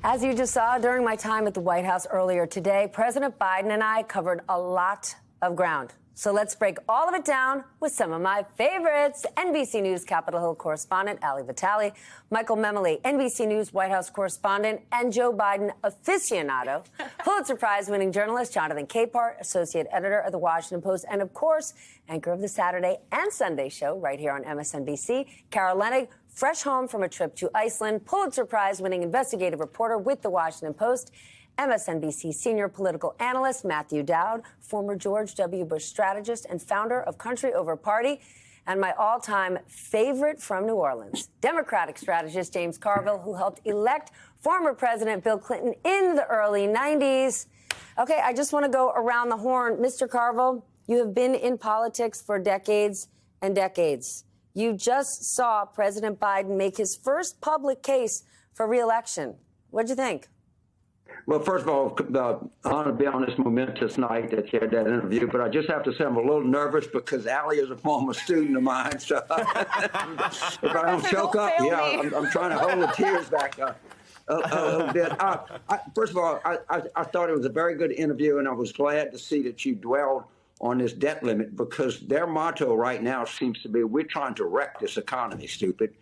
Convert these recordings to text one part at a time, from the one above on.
As you just saw during my time at the White House earlier today, President Biden and I covered a lot of ground. So let's break all of it down with some of my favorites. NBC News Capitol Hill correspondent Ali Vitale, Michael Memoli, NBC News White House correspondent and Joe Biden aficionado, Pulitzer Prize-winning journalist Jonathan Capehart, associate editor of The Washington Post, and, of course, anchor of the Saturday and Sunday show right here on MSNBC, Kara Lenig, fresh home from a trip to Iceland, Pulitzer Prize-winning investigative reporter with The Washington Post, MSNBC senior political analyst Matthew Dowd, former George W. Bush strategist and founder of Country Over Party, and my all-time favorite from New Orleans, Democratic strategist James Carville, who helped elect former President Bill Clinton in the early 90s. Okay, I just want to go around the horn. Mr. Carville, you have been in politics for decades and decades. You just saw President Biden make his first public case for re-election. What'd you think? Well, first of all, I want to be on this momentous night that you had that interview, but I just have to say I'm a little nervous because Ali is a former student of mine. So if I don't choke up, I'm trying to hold the tears back a little bit. First of all, I thought it was a very good interview, and I was glad to see that you dwelled on this debt limit because their motto right now seems to be, we're trying to wreck this economy, stupid.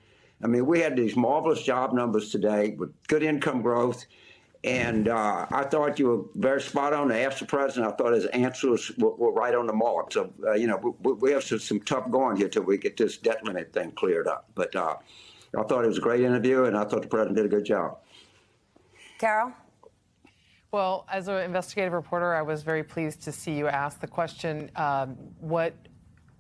I mean, we had these marvelous job numbers today with good income growth. And I thought you were very spot on to ask the president. I thought his answers were right on the mark. So, we have some tough going here till we get this debt limit thing cleared up. But I thought it was a great interview, and I thought the president did a good job. Carol? Well, as an investigative reporter, I was very pleased to see you ask the question, what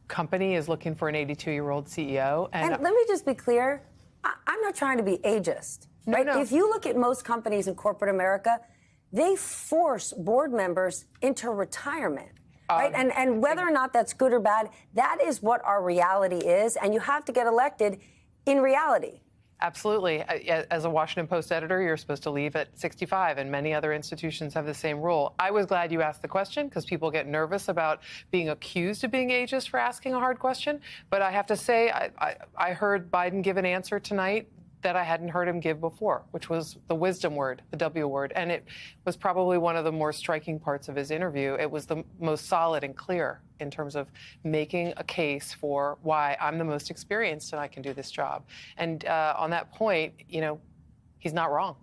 company is looking for an 82-year-old CEO? And let me just be clear. I'm not trying to be ageist. Right? No. If you look at most companies in corporate America, they force board members into retirement, right? And whether or not that's good or bad, that is what our reality is. And you have to get elected in reality. Absolutely. As a Washington Post editor, you're supposed to leave at 65, and many other institutions have the same rule. I was glad you asked the question because people get nervous about being accused of being ageist for asking a hard question. But I have to say, I heard Biden give an answer tonight that I hadn't heard him give before, which was the wisdom word, the W word. And it was probably one of the more striking parts of his interview. It was the most solid and clear in terms of making a case for why I'm the most experienced and I can do this job. And on that point, he's not wrong.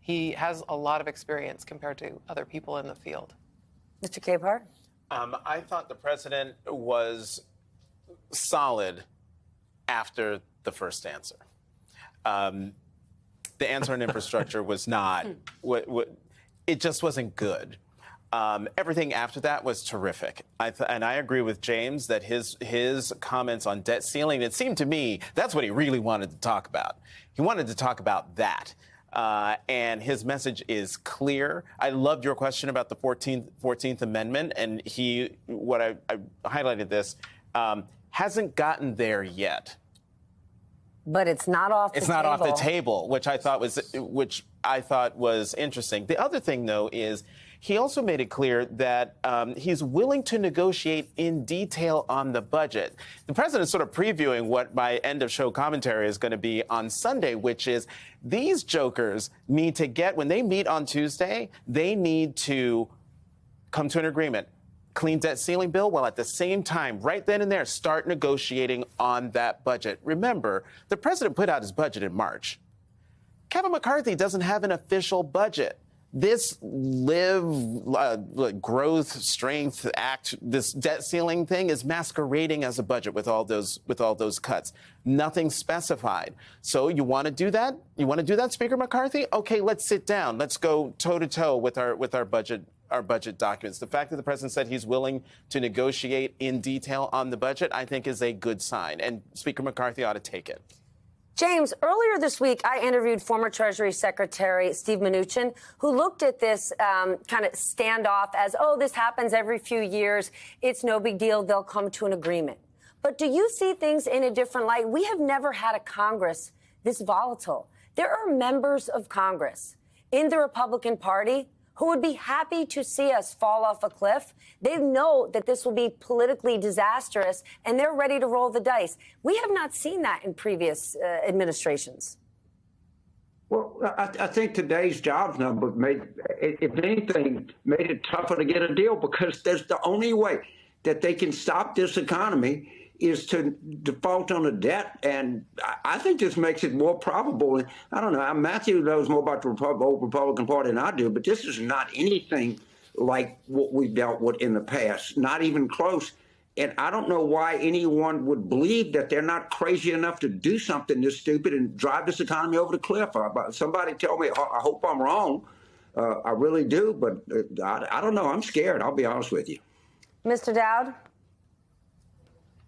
He has a lot of experience compared to other people in the field. Mr. Capehart? I thought the president was solid after the first answer. The answer on infrastructure was not it just wasn't good. Everything after that was terrific. And I agree with James that his comments on debt ceiling, it seemed to me that's what he really wanted to talk about. He wanted to talk about that. And his message is clear. I loved your question about the 14th Amendment. And I highlighted this, hasn't gotten there yet. But it's not off the table. It's not off the table, which I thought was interesting. The other thing, though, is he also made it clear that he's willing to negotiate in detail on the budget. The president's sort of previewing what my end-of-show commentary is going to be on Sunday, which is these jokers need to when they meet on Tuesday, they need to come to an agreement. Clean debt ceiling bill, while at the same time, right then and there, start negotiating on that budget. Remember, the president put out his budget in March. Kevin McCarthy doesn't have an official budget. This Growth Strength Act, this debt ceiling thing is masquerading as a budget with all those cuts. Nothing specified. So you want to do that? You want to do that, Speaker McCarthy? Okay, let's sit down. Let's go toe to toe with our budget documents. The fact that the president said he's willing to negotiate in detail on the budget, I think is a good sign. And Speaker McCarthy ought to take it. James, earlier this week, I interviewed former Treasury Secretary Steve Mnuchin, who looked at this kind of standoff as, this happens every few years. It's no big deal. They'll come to an agreement. But do you see things in a different light? We have never had a Congress this volatile. There are members of Congress in the Republican Party who would be happy to see us fall off a cliff. They know that this will be politically disastrous, and they're ready to roll the dice. We have not seen that in previous administrations. Well, I think today's jobs number if anything, made it tougher to get a deal because there's the only way that they can stop this economy is to default on the debt. And I think this makes it more probable. I don't know. Matthew knows more about the old Republican Party than I do, but this is not anything like what we've dealt with in the past, not even close. And I don't know why anyone would believe that they're not crazy enough to do something this stupid and drive this economy over the cliff. Somebody tell me, I hope I'm wrong. I really do, but I don't know. I'm scared. I'll be honest with you. Mr. Dowd?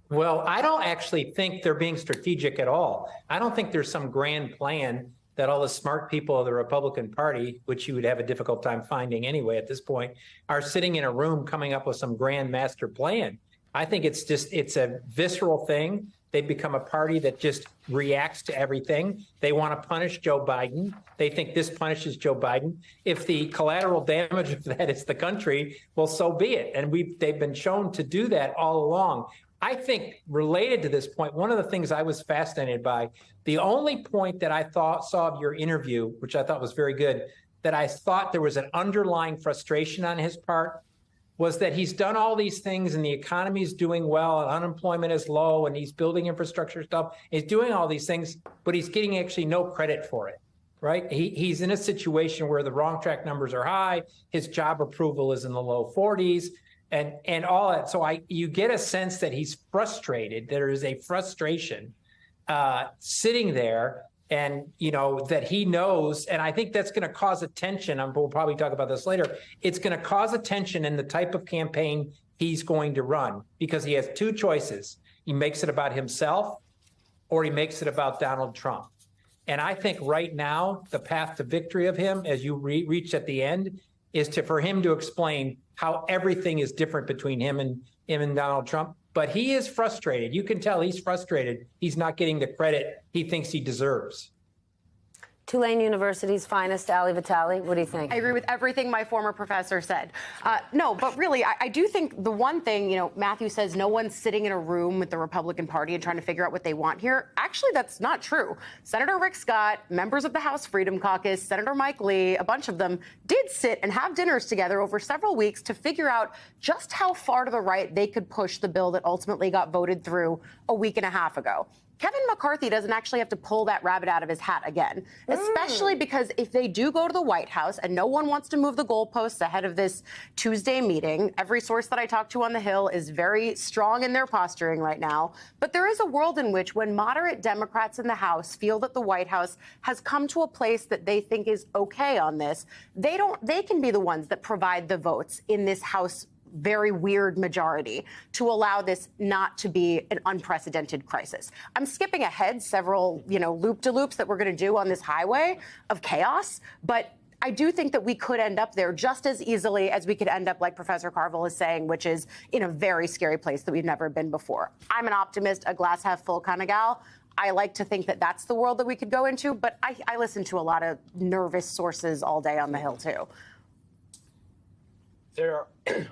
Well, I don't actually think they're being strategic at all. I don't think there's some grand plan that all the smart people of the Republican Party, which you would have a difficult time finding anyway at this point, are sitting in a room coming up with some grand master plan. I think it's a visceral thing. They've become a party that just reacts to everything. They want to punish Joe Biden. They think this punishes Joe Biden. If the collateral damage of that is the country, well, so be it. And they've been shown to do that all along. I think related to this point, one of the things I was fascinated by, the only point that I saw of your interview, which I thought was very good, that I thought there was an underlying frustration on his part, was that he's done all these things and the economy is doing well and unemployment is low and he's building infrastructure stuff. He's doing all these things, but he's getting actually no credit for it, right? He's in a situation where the wrong track numbers are high. His job approval is in the low 40s. And all that. So you get a sense that he's frustrated. There is a frustration sitting there, and that he knows. And I think that's going to cause a tension. We'll probably talk about this later. It's going to cause a tension in the type of campaign he's going to run because he has two choices. He makes it about himself, or he makes it about Donald Trump. And I think right now the path to victory of him, as you reach at the end, is for him to explain how everything is different between him and Donald Trump. But he is frustrated. You can tell he's frustrated. He's not getting the credit he thinks he deserves. Tulane University's finest, Ali Vitale. What do you think? I agree with everything my former professor said. No, but really, I do think the one thing, Matthew says no one's sitting in a room with the Republican Party and trying to figure out what they want here. Actually, that's not true. Senator Rick Scott, members of the House Freedom Caucus, Senator Mike Lee, a bunch of them did sit and have dinners together over several weeks to figure out just how far to the right they could push the bill that ultimately got voted through a week and a half ago. Kevin McCarthy doesn't actually have to pull that rabbit out of his hat again, especially because if they do go to the White House and no one wants to move the goalposts ahead of this Tuesday meeting, every source that I talk to on the Hill is very strong in their posturing right now. But there is a world in which when moderate Democrats in the House feel that the White House has come to a place that they think is okay on this, they can be the ones that provide the votes in this House very weird majority to allow this not to be an unprecedented crisis. I'm skipping ahead several, loop-de-loops that we're going to do on this highway of chaos, but I do think that we could end up there just as easily as we could end up, like Professor Carville is saying, which is in a very scary place that we've never been before. I'm an optimist, a glass half full kind of gal. I like to think that that's the world that we could go into, but I listen to a lot of nervous sources all day on the Hill, too. There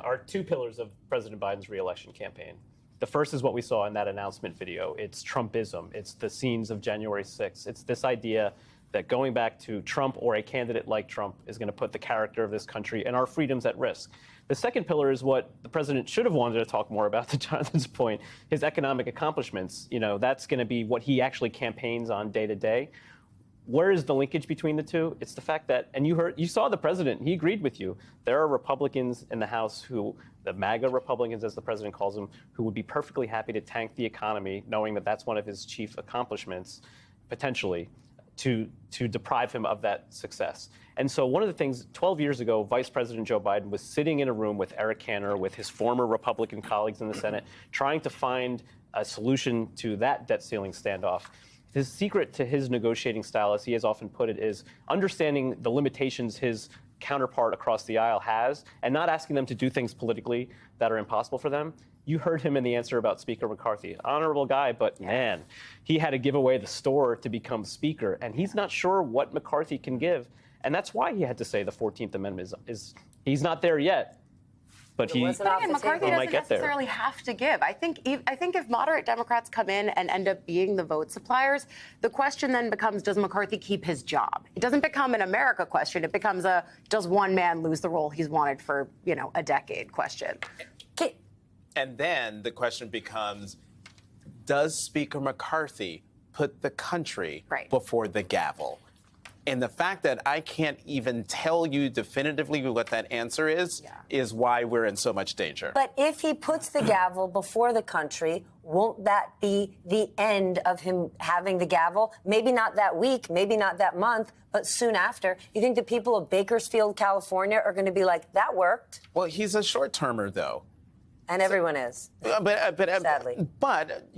are two pillars of President Biden's reelection campaign. The first is what we saw in that announcement video. It's Trumpism. It's the scenes of January 6th. It's this idea that going back to Trump or a candidate like Trump is going to put the character of this country and our freedoms at risk. The second pillar is what the president should have wanted to talk more about, to Jonathan's point, his economic accomplishments. That's going to be what he actually campaigns on day to day. Where is the linkage between the two? It's the fact that, and you saw the president, he agreed with you. There are Republicans in the House the MAGA Republicans, as the president calls them, who would be perfectly happy to tank the economy, knowing that that's one of his chief accomplishments, potentially, to deprive him of that success. And so one of the things, 12 years ago, Vice President Joe Biden was sitting in a room with Eric Cantor, with his former Republican colleagues in the Senate, trying to find a solution to that debt ceiling standoff. His secret to his negotiating style, as he has often put it, is understanding the limitations his counterpart across the aisle has and not asking them to do things politically that are impossible for them. You heard him in the answer about Speaker McCarthy. Honorable guy, but man, he had to give away the store to become Speaker, and he's not sure what McCarthy can give. And that's why he had to say the 14th Amendment is he's not there yet. But he, wasn't off Again, the McCarthy table. might doesn't get there. necessarily have to give. I think if moderate Democrats come in and end up being the vote suppliers, the question then becomes, does McCarthy keep his job? It doesn't become an America question. It becomes a, does one man lose the role he's wanted for, a decade question. And then the question becomes, does Speaker McCarthy put the country before the gavel? And the fact that I can't even tell you definitively what that answer is why we're in so much danger. But if he puts the gavel before the country, won't that be the end of him having the gavel? Maybe not that week, maybe not that month, but soon after. You think the people of Bakersfield, California are going to be like, that worked? Well, he's a short-termer, though. And everyone is. Sadly. But,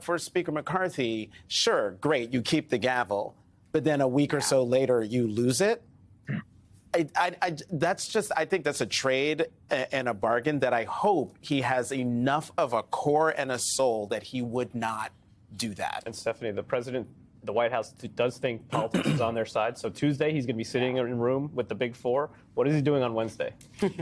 for Speaker McCarthy, sure, great, you keep the gavel. But then a week or so later, you lose it. I think that's a trade and a bargain that I hope he has enough of a core and a soul that he would not do that. And Stephanie, the White House does think politics is on their side. So Tuesday, he's going to be sitting in a room with the big four. What is he doing on Wednesday?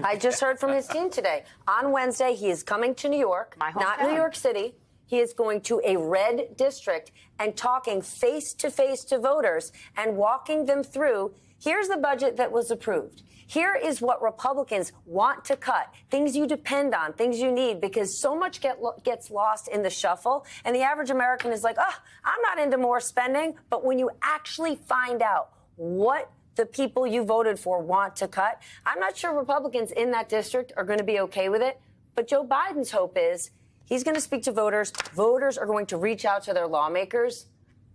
I just heard from his team today. On Wednesday, he is coming to New York, not New York City. He is going to a red district and talking face-to-face to voters and walking them through, here's the budget that was approved. Here is what Republicans want to cut, things you depend on, things you need, because so much gets lost in the shuffle. And the average American is like, I'm not into more spending. But when you actually find out what the people you voted for want to cut, I'm not sure Republicans in that district are going to be okay with it. But Joe Biden's hope is he's going to speak to voters. Voters are going to reach out to their lawmakers.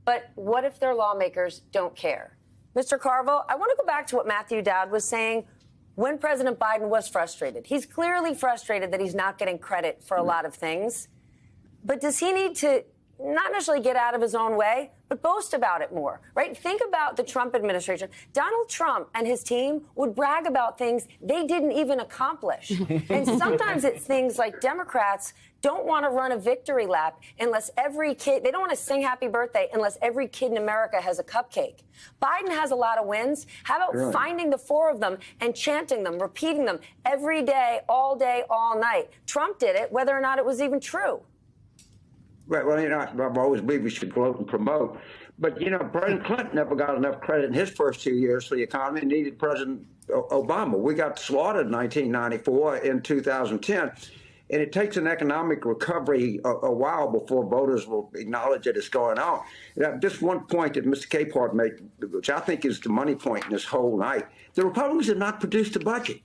But what if their lawmakers don't care? Mr. Carville, I want to go back to what Matthew Dowd was saying when President Biden was frustrated. He's clearly frustrated that he's not getting credit for a lot of things. But does he need to not necessarily get out of his own way, but boast about it more, right? Think about the Trump administration. Donald Trump and his team would brag about things they didn't even accomplish. And sometimes it's things like Democrats don't want to run a victory lap unless every kid, they don't want to sing happy birthday unless every kid in America has a cupcake. Biden has a lot of wins. How about finding the four of them and chanting them, repeating them every day, all night? Trump did it, whether or not it was even true. Right. Well, I've always believed we should gloat and promote. But, President Clinton never got enough credit in his first 2 years for the economy and needed President Obama. We got slaughtered in 1994 in 2010. And it takes an economic recovery a while before voters will acknowledge that it's going on. Just one point that Mr. Capehart made, which I think is the money point in this whole night. The Republicans have not produced a budget.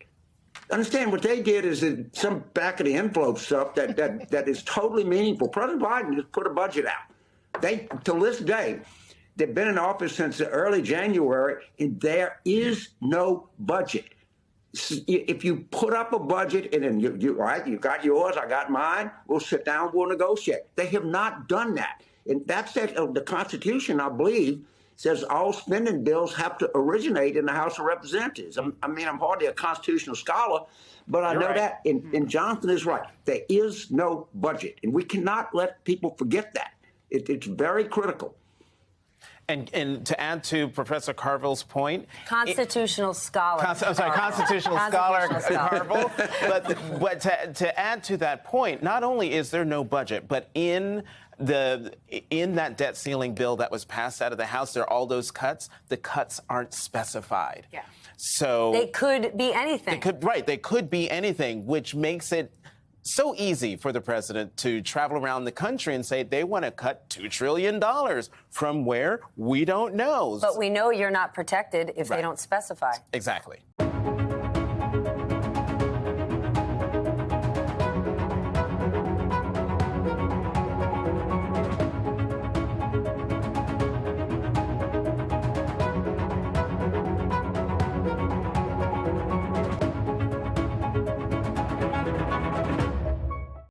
Understand what they did is some back of the envelope stuff that is totally meaningful. President Biden just put a budget out. To this day, they've been in office since early January, and there is no budget. If you put up a budget and then you got yours, I got mine, we'll sit down, we'll negotiate. They have not done that. And that's the Constitution, I believe, says all spending bills have to originate in the House of Representatives. I'm hardly a constitutional scholar, but I know that. And Jonathan is right. There is no budget. And we cannot let people forget that. It's very critical. And to add to Professor Carville's point, Constitutional scholar. Constitutional scholar Carville. But to add to that point, not only is there no budget, but in that debt ceiling bill that was passed out of the House, there are all those cuts. The cuts aren't specified. Yeah. So They could be anything. They could be anything, which makes it so easy for the president to travel around the country and say they want to cut $2 trillion from where we don't know. But we know you're not protected if they don't specify. Exactly.